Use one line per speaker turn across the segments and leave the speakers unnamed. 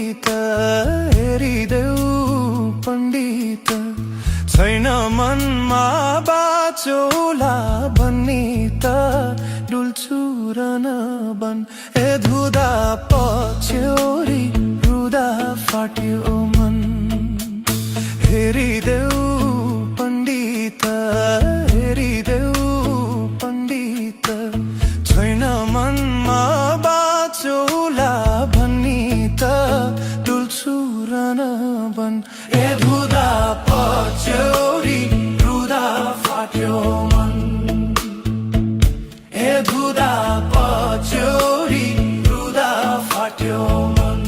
पण्डित हेरिदेऊ पण्डित छैन मनमा बाचोला भन्ने त डुल्छु र नबन ए धुदा पछ्यौरी रुदा फाट्यो मन हेरिदेऊ पण्डित हेरिदेऊ पण्डित छैन मनमा बाचोला भन्ने त डुल्छु र नबन ए धुदा पछ्यौरी रुदा फाट्यो मन ए धुदा पछ्यौरी रुदा फाट्यो मन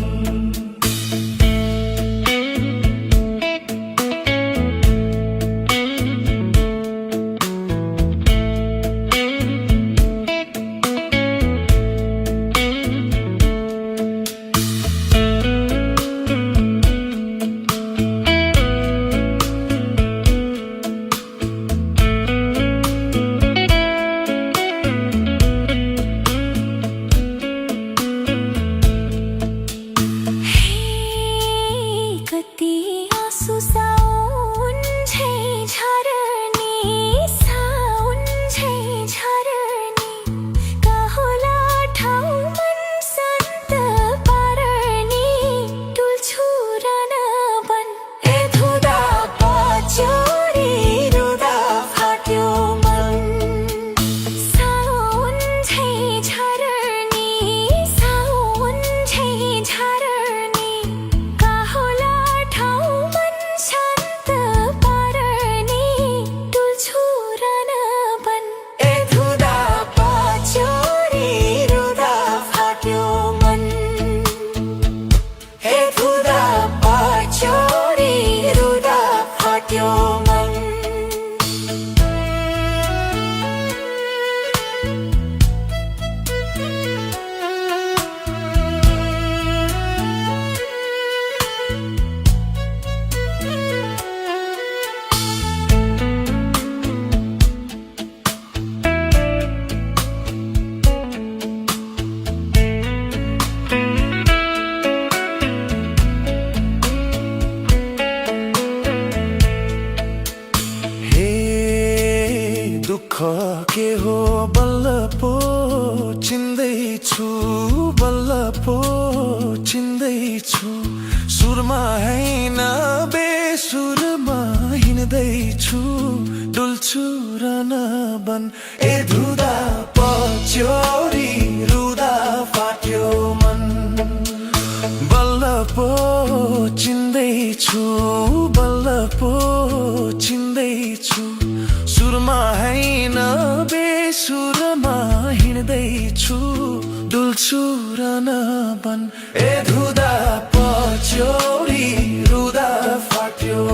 दुःख के हो बल्ल पो चिन्दैछु बल्ल पो चिन्दैछु सुरमा हैन बेसुरमा हिँड्दैछु डुल्छु र नबन ए धुदा पछ्यौरी रुदा फाट्यो मन बल्ल पो चिन्दैछु बल्ल पो चिन्दैछु सुरमा हैन बेसुरमा हिँड्दैछु डुल्छु र नबन ए धुदा पछ्यौरी रुदा फाट्यो